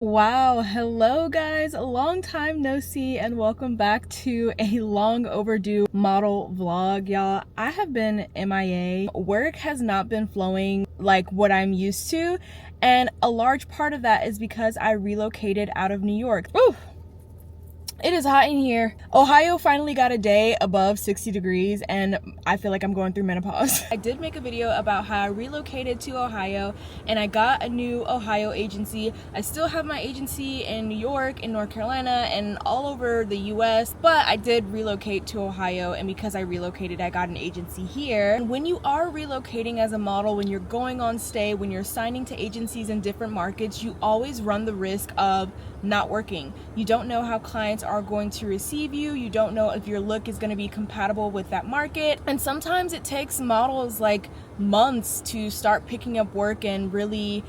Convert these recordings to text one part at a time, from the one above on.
Wow, hello guys, a long time no see and welcome back to a long overdue model vlog. Y'all, I have been MIA. Work has not been flowing like what I'm used to, and a large part of that is because I relocated out of New York. Ooh, it is hot in here. Ohio finally got a day above 60 degrees and I feel like I'm going through menopause. I did make a video about how I relocated to Ohio and I got a new Ohio agency. I still have my agency in New York, in North Carolina, and all over the US, but I did relocate to Ohio, and because I relocated, I got an agency here. And when you are relocating as a model, when you're going on stay, when you're signing to agencies in different markets, you always run the risk of not working. You don't know how clients are going to receive you. You don't know if your look is going to be compatible with that market. And sometimes it takes models like months to start picking up work and really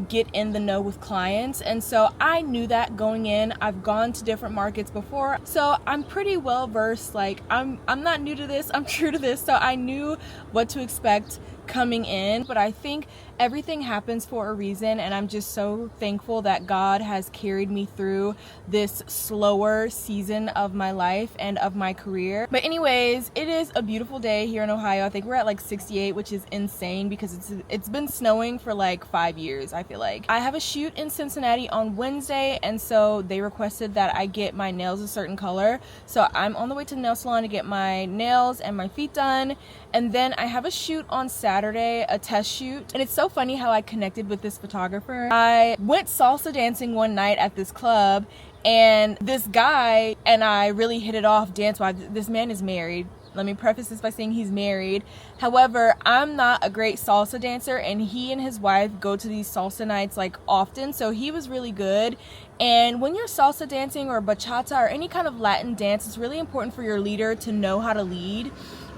get in the know with clients. And so I knew that going in. I've gone to different markets before, so I'm pretty well versed. Like I'm not new to this, I'm true to this, so I knew what to expect coming in. But I think everything happens for a reason, and I'm just so thankful that God has carried me through this slower season of my life and of my career. But anyways, it is a beautiful day here in Ohio. I think we're at like 68, which is insane because it's been snowing for like 5 years, I feel like. I have a shoot in Cincinnati on Wednesday, and so they requested that I get my nails a certain color. So I'm on the way to the nail salon to get my nails and my feet done. And then I have a shoot on Saturday, a test shoot. And it's so funny how I connected with this photographer. I went salsa dancing one night at this club, and this guy and I really hit it off dance-wise. This man is married. Let me preface this by saying he's married. However, I'm not a great salsa dancer, and he and his wife go to these salsa nights like often, so he was really good. And when you're salsa dancing or bachata or any kind of Latin dance, it's really important for your leader to know how to lead.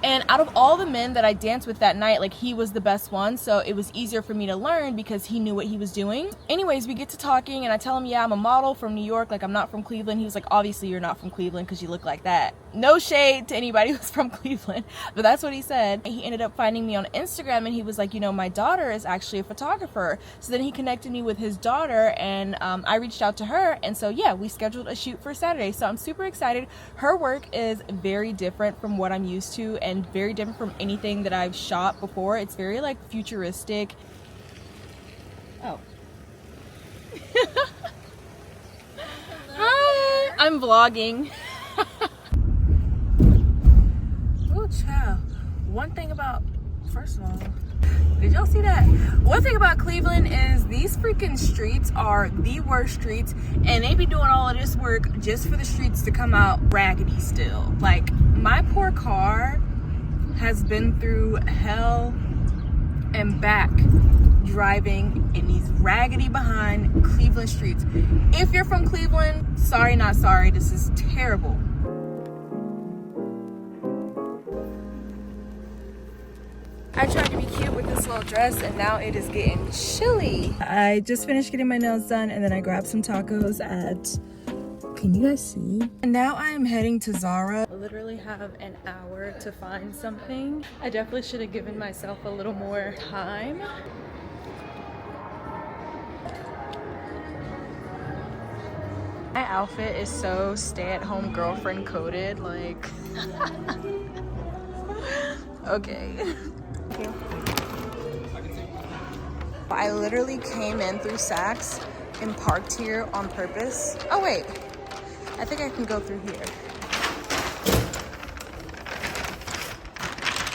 And out of all the men that I danced with that night, like, he was the best one, so it was easier for me to learn because he knew what he was doing. Anyways, we get to talking and I tell him, yeah, I'm a model from New York, like I'm not from Cleveland. He was like, obviously you're not from Cleveland because you look like that. No shade to anybody who's from Cleveland, but that's what he said. He ended up finding me on Instagram and he was like, you know, my daughter is actually a photographer. So then he connected me with his daughter, and I reached out to her, and so yeah, we scheduled a shoot for Saturday. So I'm super excited. Her work is very different from what I'm used to and very different from anything that I've shot before. It's very like futuristic. Oh. Hi, I'm vlogging. Oh, child. One thing about, first of all, did y'all see that? One thing about Cleveland is these freaking streets are the worst streets, and they be doing all of this work just for the streets to come out raggedy still. Like, my poor car has been through hell and back driving in these raggedy behind Cleveland streets. If you're from Cleveland, sorry, not sorry. This is terrible. I tried to be cute with this little dress, and now it is getting chilly. I just finished getting my nails done, and then I grabbed some tacos at, can you guys see? And now I am heading to Zara. I literally have an hour to find something. I definitely should have given myself a little more time. My outfit is so stay-at-home girlfriend coded, like, okay. I literally came in through Saks and parked here on purpose. Oh wait, I think I can go through here.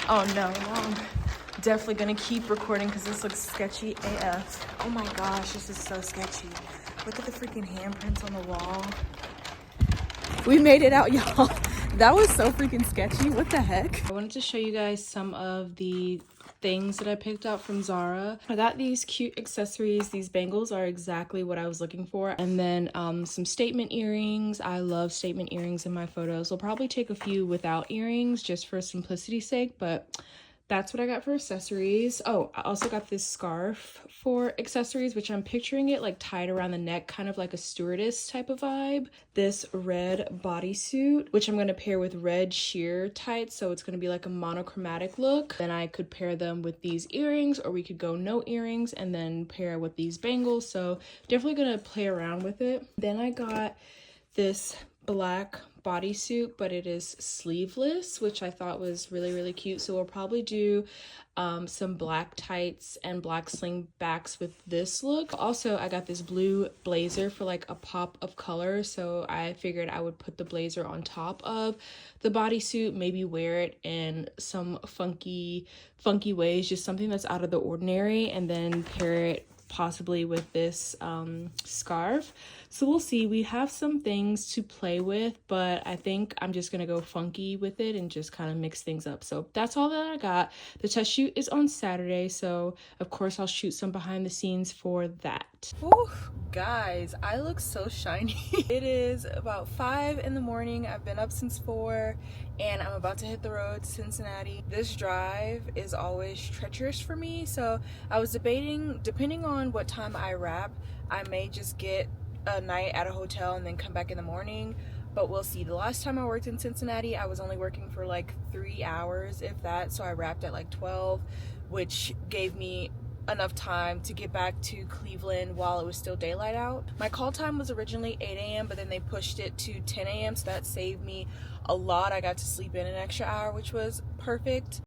Oh no, I'm definitely gonna keep recording because this looks sketchy AF. Oh my gosh, this is so sketchy. Look at the freaking handprints on the wall. We made it out, y'all. That was so freaking sketchy. What the heck? I wanted to show you guys some of the things that I picked out from Zara. I got these cute accessories. These bangles are exactly what I was looking for. And then some statement earrings. I love statement earrings in my photos. We'll probably take a few without earrings just for simplicity's sake, but That's what I got for accessories. Oh, I also got this scarf for accessories, which I'm picturing it like tied around the neck, kind of like a stewardess type of vibe. This red bodysuit, which I'm going to pair with red sheer tights, so it's going to be like a monochromatic look. Then I could pair them with these earrings, or we could go no earrings and then pair with these bangles. So definitely going to play around with it. Then I got this black bodysuit, but it is sleeveless, which I thought was really cute. So we'll probably do some black tights and black slingbacks with this look. Also, I got this blue blazer for like a pop of color, so I figured I would put the blazer on top of the bodysuit, maybe wear it in some funky ways, just something that's out of the ordinary, and then pair it possibly with this scarf. So we'll see. We have some things to play with, but I think I'm just gonna go funky with it and just kind of mix things up. So that's all that I got. The test shoot is on Saturday, so of course I'll shoot some behind the scenes for that. Ooh, guys, I look so shiny. It is about 5 in the morning. I've been up since 4 and I'm about to hit the road to Cincinnati. This drive is always treacherous for me, so I was debating, depending on what time I wrap, I may just get a night at a hotel and then come back in the morning, but we'll see. The last time I worked in Cincinnati, I was only working for like 3 hours, if that, so I wrapped at like 12, which gave me enough time to get back to Cleveland while it was still daylight out. My call time was originally 8 a.m. but then they pushed it to 10 a.m. so that saved me a lot. I got to sleep in an extra hour, which was perfect.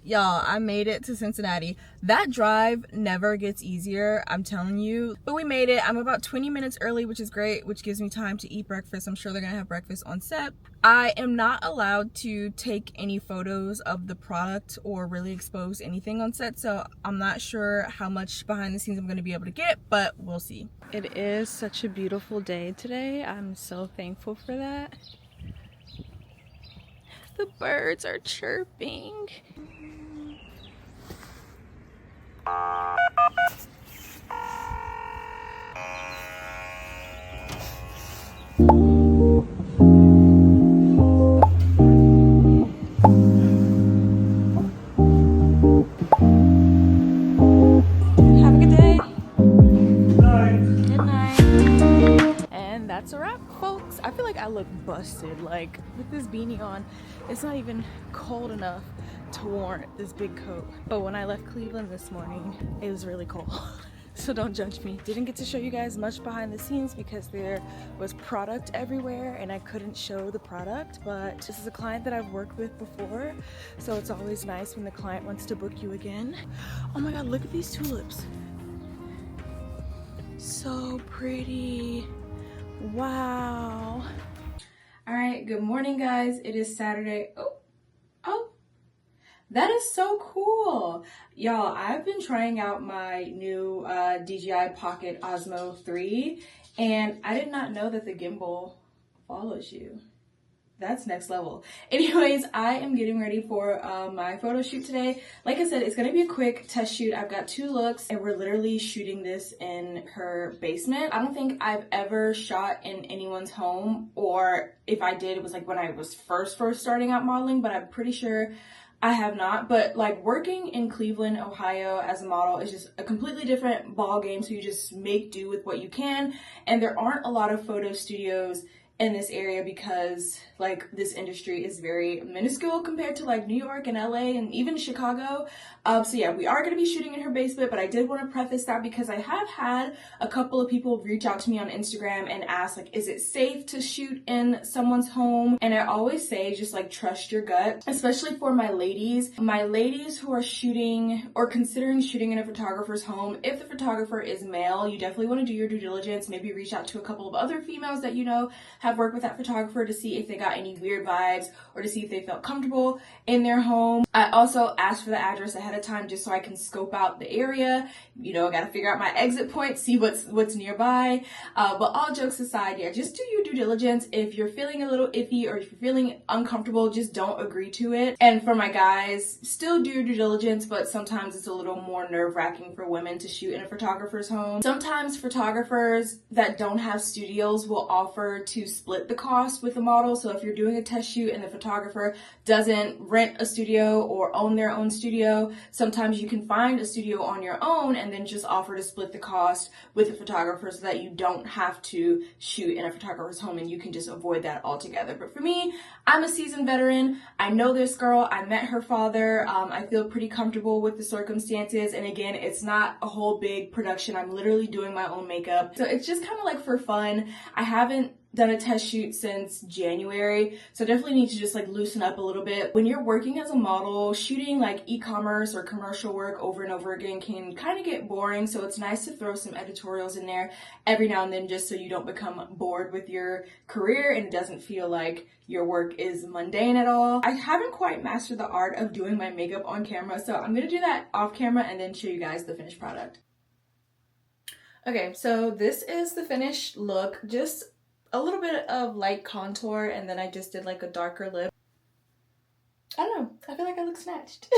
Y'all, I made it to Cincinnati. That drive never gets easier, I'm telling you, but we made it. I'm about 20 minutes early, which is great, which gives me time to eat breakfast. I'm sure they're gonna have breakfast on set. I am not allowed to take any photos of the product or really expose anything on set, so I'm not sure how much behind the scenes I'm gonna be able to get, but we'll see. It is such a beautiful day today. I'm so thankful for that. The birds are chirping. Have a good day. Good night. And that's a wrap, folks. I feel like I look busted, like with this beanie on. It's not even cold enough to warrant this big coat, but when I left Cleveland this morning, it was really cold. So don't judge me. Didn't get to show you guys much behind the scenes because there was product everywhere and I couldn't show the product, but this is a client that I've worked with before, so it's always nice when the client wants to book you again. Oh my god, look at these tulips. So pretty. Wow. All right, good morning guys. It is Saturday. Oh, that is so cool. Y'all, I've been trying out my new DJI Pocket Osmo 3 and I did not know that the gimbal follows you. That's next level. Anyways, I am getting ready for my photo shoot today. Like I said, it's gonna be a quick test shoot. I've got 2 looks and we're literally shooting this in her basement. I don't think I've ever shot in anyone's home, or if I did, it was like when I was first starting out modeling, but I'm pretty sure I have not. But like working in Cleveland, Ohio as a model is just a completely different ball game. So you just make do with what you can. And there aren't a lot of photo studios in this area because like this industry is very minuscule compared to like New York and LA and even Chicago. So yeah, we are going to be shooting in her basement, but I did want to preface that because I have had a couple of people reach out to me on Instagram and ask like, is it safe to shoot in someone's home? And I always say just like trust your gut, especially for my ladies who are shooting or considering shooting in a photographer's home. If the photographer is male, you definitely want to do your due diligence, maybe reach out to a couple of other females that you know have worked with that photographer to see if they got any weird vibes or to see if they felt comfortable in their home. I also asked for the address ahead of time just so I can scope out the area. You know, I gotta figure out my exit point, see what's nearby. But all jokes aside, yeah, just do your due diligence. If you're feeling a little iffy or if you're feeling uncomfortable, just don't agree to it. And for my guys, still do your due diligence, but sometimes it's a little more nerve-wracking for women to shoot in a photographer's home. Sometimes photographers that don't have studios will offer to split the cost with the model. So if you're doing a test shoot and the photographer doesn't rent a studio or own their own studio, sometimes you can find a studio on your own and then just offer to split the cost with the photographer so that you don't have to shoot in a photographer's home and you can just avoid that altogether. But for me, I'm a seasoned veteran. I know this girl. I met her father. I feel pretty comfortable with the circumstances. And again, it's not a whole big production. I'm literally doing my own makeup. So it's just kind of like for fun. I haven't done a test shoot since January, so definitely need to just like loosen up a little bit. When you're working as a model, shooting like e-commerce or commercial work over and over again can kind of get boring, so it's nice to throw some editorials in there every now and then just so you don't become bored with your career and it doesn't feel like your work is mundane at all. I haven't quite mastered the art of doing my makeup on camera, so I'm gonna do that off camera and then show you guys the finished product. Okay, so this is the finished look. Just a little bit of light contour, and then I just did like a darker lip. I don't know, I feel like I look snatched.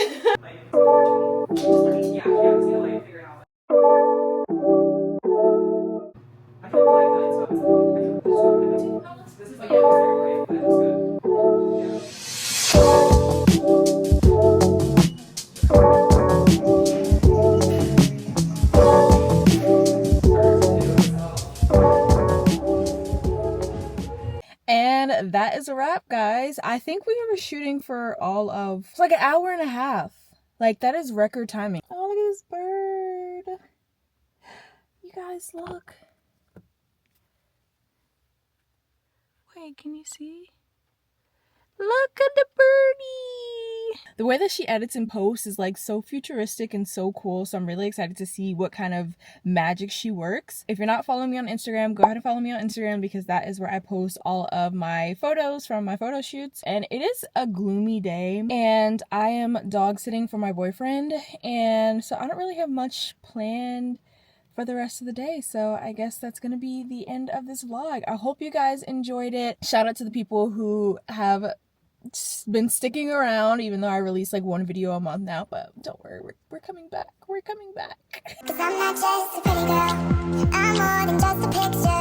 And that is a wrap, guys. I think we were shooting for all of like an hour and a half. Like, that is record timing. Oh, look at this bird. You guys, look. Wait, can you see? Look at the birdie. The way that she edits and posts is like so futuristic and so cool. So I'm really excited to see what kind of magic she works. If you're not following me on Instagram, go ahead and follow me on Instagram because that is where I post all of my photos from my photo shoots. And it is a gloomy day and I am dog sitting for my boyfriend. And so I don't really have much planned for the rest of the day, so I guess that's gonna be the end of this vlog. I hope you guys enjoyed it. Shout out to the people who have been sticking around even though I release like one video a month now, but don't worry, we're coming back. We're coming back. 'Cause I'm not just a pretty girl, I'm more than just a picture.